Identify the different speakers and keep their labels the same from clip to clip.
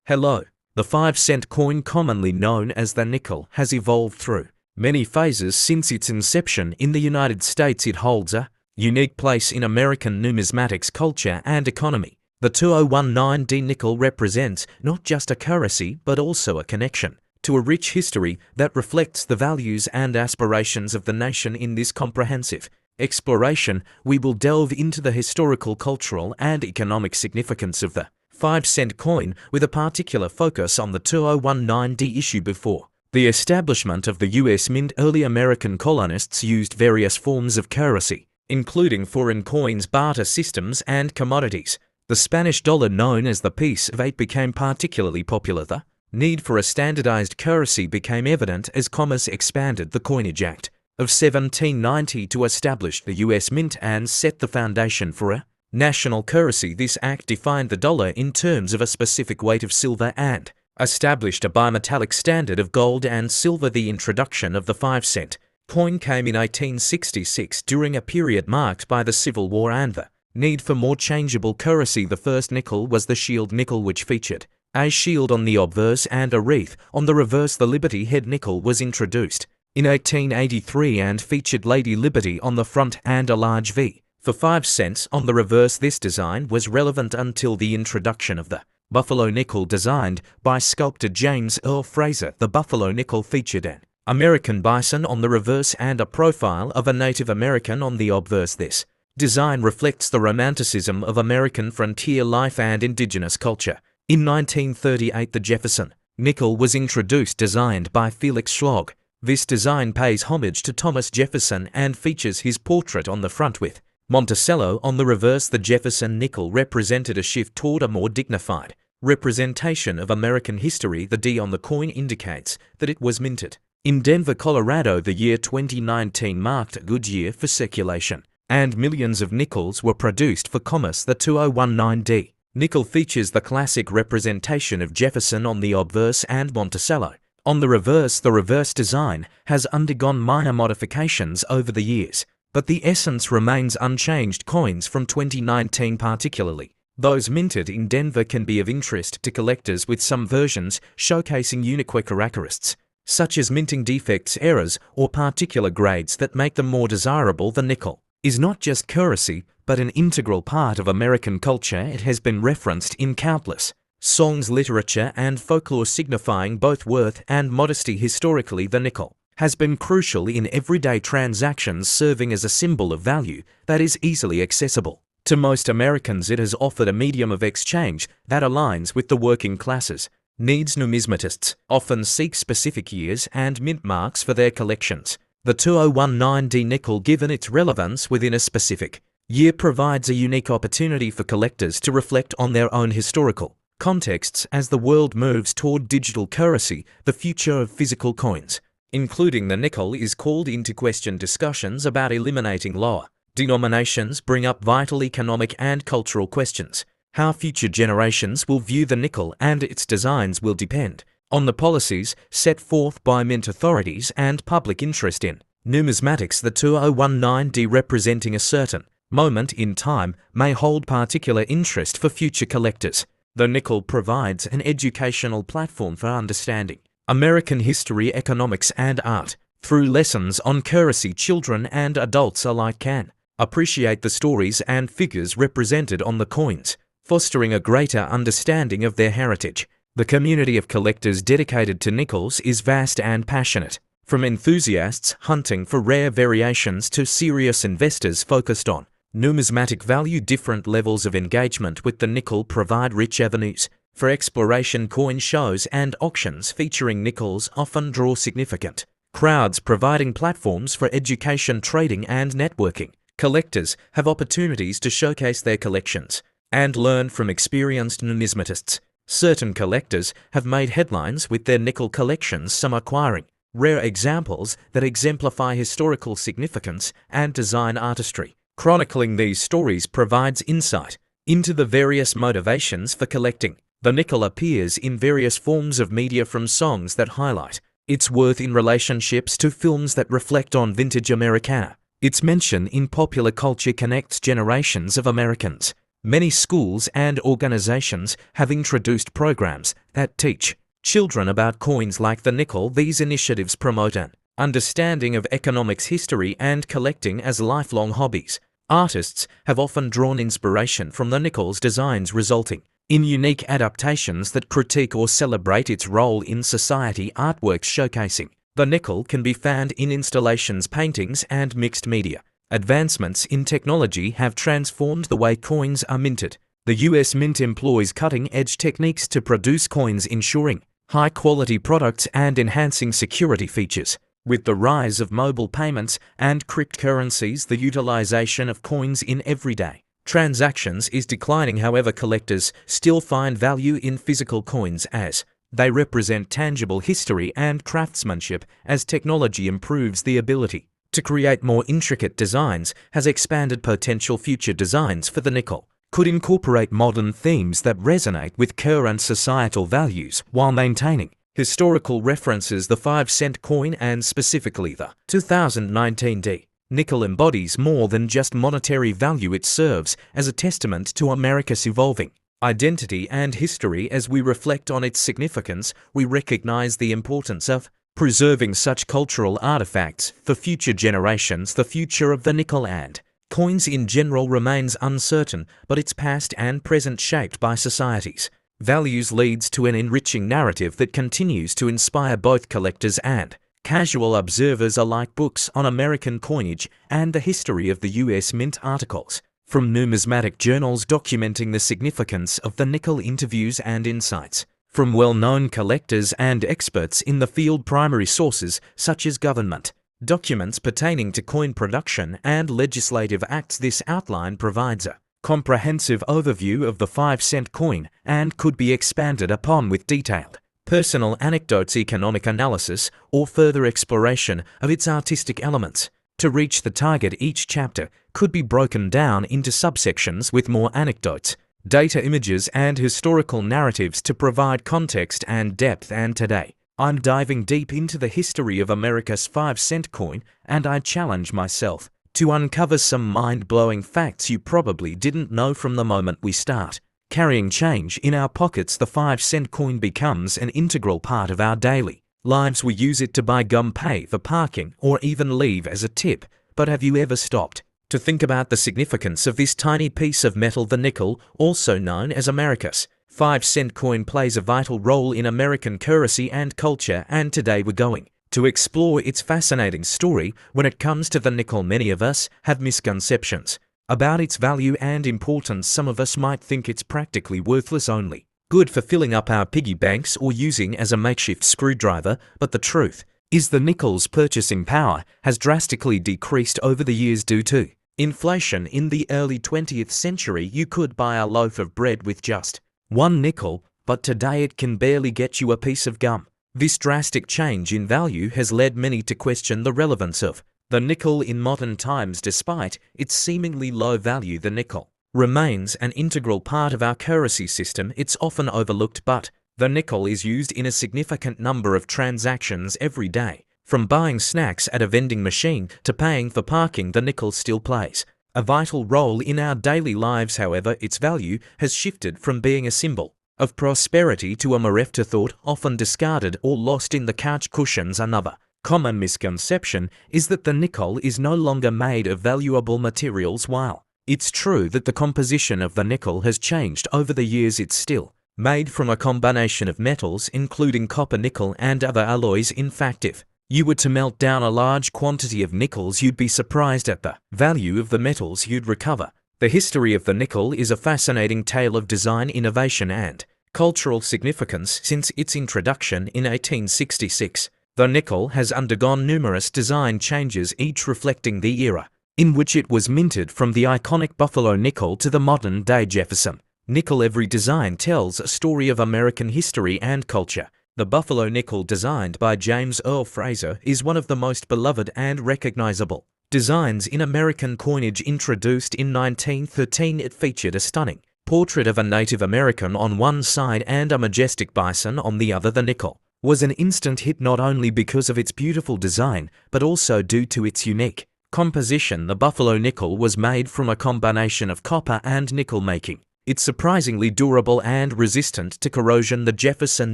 Speaker 1: Hello. The 5-cent coin, commonly known as the nickel, has evolved through many phases since its inception. In the United States, it holds a unique place in American numismatics culture and economy. The 2019D nickel represents not just a currency but also a connection to a rich history that reflects the values and aspirations of the nation. In this comprehensive exploration, we will delve into the historical, cultural, and economic significance of the 5-cent coin, with a particular focus on the 2019D issue. Before the establishment of the U.S. Mint, early American colonists used various forms of currency, including foreign coins, barter systems, and commodities. The Spanish dollar, known as the piece of 8, became particularly popular. The need for a standardized currency became evident as commerce expanded. The Coinage Act of 1790 to establish the U.S. Mint and set the foundation for a national currency. This act defined the dollar in terms of a specific weight of silver and established a bimetallic standard of gold and silver. The introduction of the 5-cent coin came in 1866 during a period marked by the Civil War and the need for more changeable currency. The first nickel was the shield nickel, which featured a shield on the obverse and a wreath on the reverse. The Liberty head nickel was introduced in 1883 and featured Lady Liberty on the front and a large V for 5 cents on the reverse. This design was relevant until the introduction of the Buffalo nickel, designed by sculptor James Earl Fraser. The Buffalo nickel featured an American bison on the reverse and a profile of a Native American on the obverse. This design reflects the romanticism of American frontier life and indigenous culture. In 1938, the Jefferson Nickel was introduced, designed by Felix Schlag. This design pays homage to Thomas Jefferson and features his portrait on the front with Monticello on the reverse. The Jefferson Nickel represented a shift toward a more dignified representation of American history. The D on the coin indicates that it was minted in Denver, Colorado. The year 2019 marked a good year for circulation, and millions of nickels were produced for commerce. The 2019D nickel features the classic representation of Jefferson on the obverse and Monticello on the reverse. The reverse design has undergone minor modifications over the years, but the essence remains unchanged. Coins from 2019, particularly those minted in Denver, can be of interest to collectors, with some versions showcasing unique characteristics, such as minting defects, errors, or particular grades that make them more desirable. The nickel is not just currency, but an integral part of American culture. It has been referenced in countless songs, literature, and folklore, signifying both worth and modesty. Historically, the nickel has been crucial in everyday transactions, serving as a symbol of value that is easily accessible to most Americans. It has offered a medium of exchange that aligns with the working classes' needs. Numismatists often seek specific years and mint marks for their collections. The 2019D nickel, given its relevance within a specific year, provides a unique opportunity for collectors to reflect on their own historical contexts. As the world moves toward digital currency, the future of physical coins, including the nickel, is called into question. Discussions about eliminating lower denominations bring up vital economic and cultural questions. How future generations will view the nickel and its designs will depend on the policies set forth by mint authorities and public interest in numismatics. The 2019D, representing a certain moment in time, may hold particular interest for future collectors. The nickel provides an educational platform for understanding American history, economics, and art. Through lessons on currency, children and adults alike can appreciate the stories and figures represented on the coins, fostering a greater understanding of their heritage. The community of collectors dedicated to nickels is vast and passionate, from enthusiasts hunting for rare variations to serious investors focused on numismatic value. Different levels of engagement with the nickel provide rich avenues for exploration. Coin shows and auctions featuring nickels often draw significant crowds, providing platforms for education, trading, and networking. Collectors have opportunities to showcase their collections and learn from experienced numismatists. Certain collectors have made headlines with their nickel collections, some acquiring rare examples that exemplify historical significance and design artistry. Chronicling these stories provides insight into the various motivations for collecting. The nickel appears in various forms of media, from songs that highlight its worth in relationships to films that reflect on vintage Americana. Its mention in popular culture connects generations of Americans. Many schools and organizations have introduced programs that teach children about coins like the nickel. These initiatives promote an understanding of economics, history, and collecting as lifelong hobbies. Artists have often drawn inspiration from the nickel's designs, resulting in unique adaptations that critique or celebrate its role in society. Artworks showcasing the nickel can be found in installations, paintings, and mixed media. Advancements in technology have transformed the way coins are minted. The US Mint employs cutting-edge techniques to produce coins, ensuring high-quality products and enhancing security features. With the rise of mobile payments and cryptocurrencies, the utilization of coins in everyday transactions is declining. However, collectors still find value in physical coins as they represent tangible history and craftsmanship. As technology improves, the ability to create more intricate designs has expanded. Potential future designs for the nickel could incorporate modern themes that resonate with current societal values while maintaining historical references. The 5-cent coin, and specifically the 2019 D nickel, embodies more than just monetary value. It serves as a testament to America's evolving identity and history. As we reflect on its significance, we recognize the importance of preserving such cultural artifacts for future generations. The future of the nickel and coins in general remains uncertain, but its past and present, shaped by society's values, leads to an enriching narrative that continues to inspire both collectors and casual observers alike. Books on American coinage and the history of the US Mint, articles from numismatic journals documenting the significance of the nickel, interviews and insights from well-known collectors and experts in the field, primary sources such as government documents pertaining to coin production and legislative acts. This outline provides a comprehensive overview of the 5-cent coin and could be expanded upon with detailed personal anecdotes, economic analysis, or further exploration of its artistic elements. To reach the target, each chapter could be broken down into subsections with more anecdotes, data, images, and historical narratives to provide context and depth. And today, I'm diving deep into the history of America's 5-cent coin, and I challenge myself to uncover some mind-blowing facts you probably didn't know. From the moment we start carrying change in our pockets, the 5-cent coin becomes an integral part of our daily lives. We use it to buy gum, pay for parking, or even leave as a tip. But have you ever stopped to think about the significance of this tiny piece of metal? The nickel, also known as America's 5-cent coin, plays a vital role in American currency and culture, and today we're going to explore its fascinating story. When it comes to the nickel, many of us have misconceptions about its value and importance. Some of us might think it's practically worthless, only good for filling up our piggy banks or using as a makeshift screwdriver. But the truth is, the nickel's purchasing power has drastically decreased over the years due to inflation. In the early 20th century, you could buy a loaf of bread with just 1 nickel, but today it can barely get you a piece of gum. This drastic change in value has led many to question the relevance of the nickel in modern times. Despite its seemingly low value, the nickel remains an integral part of our currency system. It's often overlooked, but the nickel is used in a significant number of transactions every day. From buying snacks at a vending machine to paying for parking, the nickel still plays a vital role in our daily lives. However, its value has shifted from being a symbol of prosperity to a mere afterthought, often discarded or lost in the couch cushions. Another common misconception is that the nickel is no longer made of valuable materials. While it's true that the composition of the nickel has changed over the years, it's still made from a combination of metals, including copper, nickel, and other alloys. In fact, if you were to melt down a large quantity of nickels, you'd be surprised at the value of the metals you'd recover. The history of the nickel is a fascinating tale of design, innovation, and cultural significance. Since its introduction in 1866, the nickel has undergone numerous design changes, each reflecting the era in which it was minted, from the iconic Buffalo nickel to the modern-day Jefferson Nickel. Every design tells a story of American history and culture. The Buffalo nickel, designed by James Earl Fraser, is one of the most beloved and recognizable designs in American coinage. Introduced in 1913, it featured a stunning portrait of a Native American on one side and a majestic bison on the other. The nickel was an instant hit, not only because of its beautiful design, but also due to its unique Composition: the buffalo nickel was made from a combination of copper and nickel, making it surprisingly durable and resistant to corrosion. The Jefferson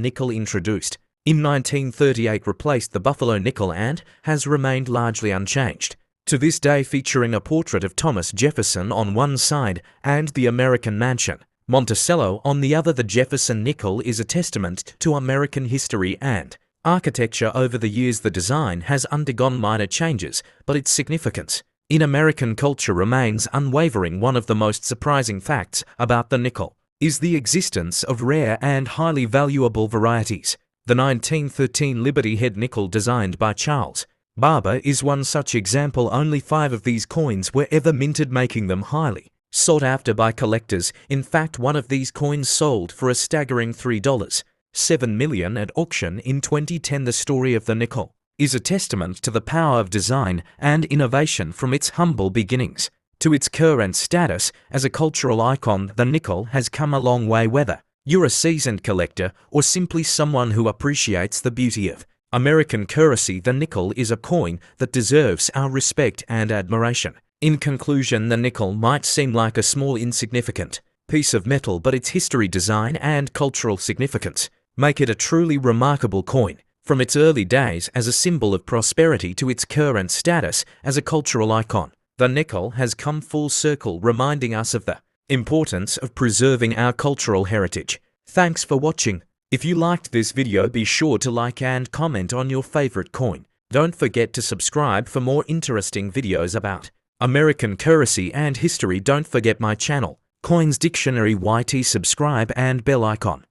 Speaker 1: nickel, introduced in 1938, replaced the buffalo nickel and has remained largely unchanged to this day, featuring a portrait of Thomas Jefferson on one side and the American mansion Monticello on the other. The Jefferson nickel is a testament to American history and architecture. Over the years, the design has undergone minor changes, but its significance in American culture remains unwavering. One of the most surprising facts about the nickel is the existence of rare and highly valuable varieties. The 1913 Liberty Head nickel, designed by Charles Barber, is one such example. Only 5 of these coins were ever minted, making them highly sought after by collectors. In fact, one of these coins sold for a staggering $3.7 million at auction in 2010. The story of the nickel is a testament to the power of design and innovation. From its humble beginnings to its current status as a cultural icon, the nickel has come a long way. Whether you're a seasoned collector or simply someone who appreciates the beauty of American currency, the nickel is a coin that deserves our respect and admiration. In conclusion, the nickel might seem like a small, insignificant piece of metal, but its history, design, and cultural significance make it a truly remarkable coin. From its early days as a symbol of prosperity to its current status as a cultural icon, the nickel has come full circle, reminding us of the importance of preserving our cultural heritage. Thanks for watching. If you liked this video, be sure to like and comment on your favorite coin. Don't forget to subscribe for more interesting videos about American currency and history. Don't forget my channel, Coins Dictionary YT. Subscribe and bell icon.